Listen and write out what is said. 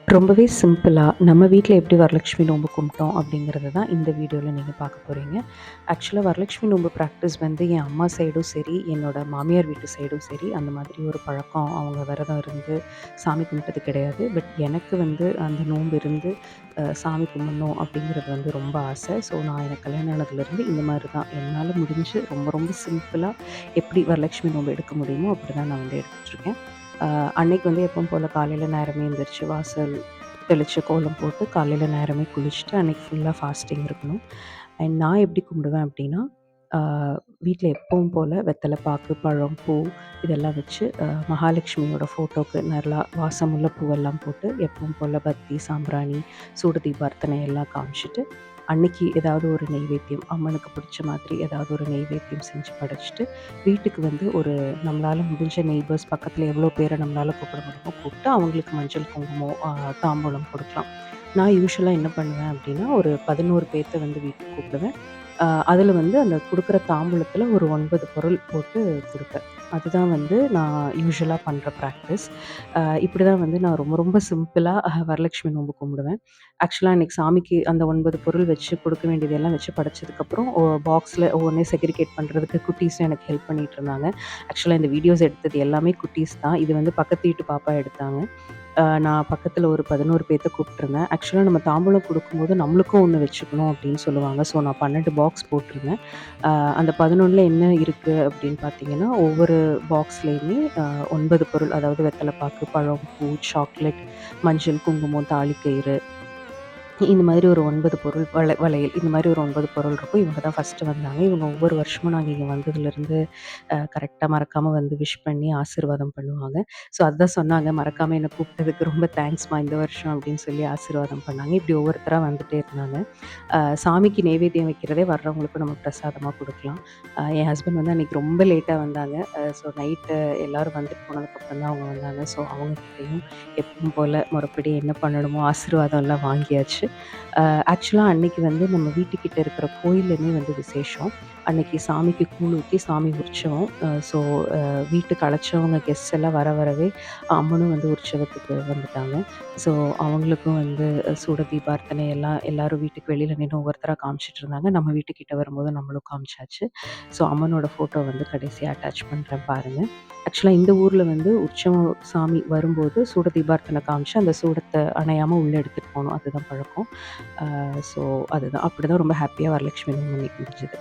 ரொம்பவே சிம்பிளா நம்ம வீட்ல எப்படி வரலட்சுமி நோம்பு கும்பிட்டோம் அப்படிங்கிறது தான் இந்த வீடியோல நீங்க பார்க்க போறீங்க. ஆக்சுவலா வரலட்சுமி நோம்பு ப்ராக்டிஸ் வந்து என் அம்மா சைடும் சரி, என்னோட மாமியார் வீட்டு சைடும் சரி, அந்த மாதிரி ஒரு பழக்கம் அவங்க விரதம் இருந்து சாமி கும்பிட்டது கிடையாது. பட் எனக்கு வந்து அந்த நோன்பு இருந்து சாமி கும்பிடணும் அப்படிங்கிறது வந்து ரொம்ப ஆசை. ஸோ நான் எனக்கு கல்யாணம் ஆனதுலேருந்து இந்த மாதிரி தான் என்னால முடிஞ்சு ரொம்ப ரொம்ப சிம்பிளா எப்படி வரலட்சுமி நோன்பு எடுக்க முடியுமோ அப்படி தான் நான் வந்து எடுத்துட்டுருக்கேன். அ அன்னைக்கு வந்து எப்பவும் போல காலையில நேரமே எந்திரிச்சு வாசல் தெளிச்சு கோலம் போட்டு காலையில நேரமே குளிச்சுட்டு அன்னைக்கு ஃபுல்லா ஃபாஸ்டிங் இருக்கணும். அண்ட் நான் எப்படி கும்பிடுவேன் அப்படின்னா, ஆ வீட்ல எப்பவும் போல வெத்தல பாக்கு, பழம், பூ இதெல்லாம் வச்சு மகாலட்சுமியோட ஃபோட்டோக்கு நல்லா வாசமுள்ள பூவெல்லாம் போட்டு எப்பவும் போல பத்தி, சாம்பிராணி, சூட தீபார்த்தனை எல்லாம் காமிச்சுட்டு, அன்னைக்கு ஏதாவது ஒரு நெய்வேத்தியம் அம்மனுக்கு பிடிச்ச மாதிரி ஏதாவது ஒரு நெய்வேத்தியம் செஞ்சு படைச்சுட்டு, வீட்டுக்கு வந்து ஒரு நம்மளால முடிஞ்ச நெய்பர்ஸ் பக்கத்துல எவ்வளோ பேர நம்மளால கூப்பிட முடியுமோ கூப்பிட்டு, அவங்களுக்கு மஞ்சள், குங்குமம், தாம்பூலம் குடுக்கலாம். நான் யூசுவலா என்ன பண்ணுவேன் அப்டின்னா, ஒரு 11 பேத்த வந்து வீட்டுக்கு கூப்பிடுவேன். அதுல வந்து அந்த குடுக்குற தாம்பூலத்துல ஒரு 9 பொருள் போட்டு குடுப்பேன். அதுதான் வந்து நான் யூசுவலா பண்ற பிராக்டிஸ். இப்படிதான் வந்து நான் ரொம்ப ரொம்ப சிம்பிளா வரலட்சுமி நோம்பு கும்பிடுவேன். ஆக்சுவலா அன்னைக்கு சாமிக்கு அந்த 9 பொருள் வச்சு கொடுக்க வேண்டியதெல்லாம் வச்சு படைச்சதுக்கப்புறம் பாக்ஸ்ல ஒவ்வொன்னே செக்ரிகேட் பண்றதுக்கு குட்டீஸும் எனக்கு ஹெல்ப் பண்ணிட்டு இருந்தாங்க. ஆக்சுவலா இந்த வீடியோஸ் எடுத்தது எல்லாமே குட்டீஸ் தான். இது வந்து பக்கத்து வீட்டு பாப்பா எடுத்தாங்க. நான் பக்கத்துல ஒரு 11 பேத்த கூப்ட்டுருந்தேன். ஆக்சுவலா நம்ம தாம்பூலம் குடுக்கும்போது நம்மளுக்கும் ஒண்ணு வச்சுக்கணும் அப்படின்னு சொல்லுவாங்க. ஸோ நான் 12 பாக்ஸ் போட்டிருந்தேன். அந்த 11ல என்ன இருக்கு அப்படின்னு பார்த்தீங்கன்னா, ஒவ்வொரு பாக்ஸ்லயுமே 9 பொருள் அதாவது வெத்தல பாக்கு, பழம், பூ, சாக்லேட், மஞ்சள், குங்குமம், தாலிக்கயிறு இந்த மாதிரி ஒரு 9 பொருள் வளையல் இந்த மாதிரி ஒரு 9 பொருள் இருக்கும். இவங்க தான் ஃபர்ஸ்ட்டு வந்தாங்க. இவங்க ஒவ்வொரு வருஷமும் நாங்க இங்க வந்ததுலருந்து கரெக்ட்டா மறக்காம வந்து விஷ் பண்ணி ஆசீர்வாதம் பண்ணுவாங்க. ஸோ அதுதான் சொன்னாங்க, "மறக்காம என்ன கூப்பிட்டதுக்கு ரொம்ப தேங்க்ஸ்மா இந்த வருஷம்" அப்படின்னு சொல்லி ஆசீர்வாதம் பண்ணாங்க. இப்படி ஒவ்வொருத்தரா வந்துட்டே இருந்தாங்க. சாமிக்கு நெய்வேத்தியம் வைக்கிறதே வர்றவங்களுக்கு நம்ம பிரசாதமா குடுக்கலாம். என் ஹஸ்பண்ட் வந்து அன்னைக்கு ரொம்ப லேட்டா வந்தாங்க. ஸோ நைட்டு எல்லாரும் வந்துட்டு போனதுக்கப்புறம் தான் அவங்க வந்தாங்க. ஸோ அவங்க கிட்டயும் எப்பவும் போல முறைப்படி என்ன பண்ணணுமோ ஆசீர்வாதம்லாம் வாங்கியாச்சு. ஆக்சுவலா அன்னைக்கு வந்து நம்ம வீட்டுக்கிட்ட இருக்கிற கோயில்லயுமே வந்து விசேஷம். அன்னைக்கு சாமிக்கு கூழ் ஊத்தி சாமி உற்சவம். ஸோ வீட்டுக்கு அழைச்சவங்க கெஸ்ட்ஸ் எல்லாம் வர வரவே அம்மனும் வந்து உற்சவத்துக்கு வந்துட்டாங்க. ஸோ அவங்களுக்கும் வந்து சூட தீபார்த்தனை எல்லாம் எல்லாரும் வீட்டுக்கு வெளியில நின்னு ஒவ்வொருத்தரா காமிச்சுட்டு இருந்தாங்க. நம்ம வீட்டுக்கிட்ட வரும்போது நம்மளும் காமிச்சாச்சு. ஸோ அம்மனோட ஃபோட்டோ வந்து கடைசியா அட்டாச் பண்றேன் பாருங்க. ஆக்சுவலா இந்த ஊர்ல வந்து உற்சவம் சாமி வரும்போது சூட தீபார்த்தனை காமிச்சு அந்த சூடத்த அணையாம உள்ள எடுத்துட்டு போணும். அதுதான் பழக்கம். ஸோ அதுதான். அப்படிதான் ரொம்ப ஹேப்பியா வரலட்சுமி நோம்பு அன்னைக்கு முடிஞ்சது.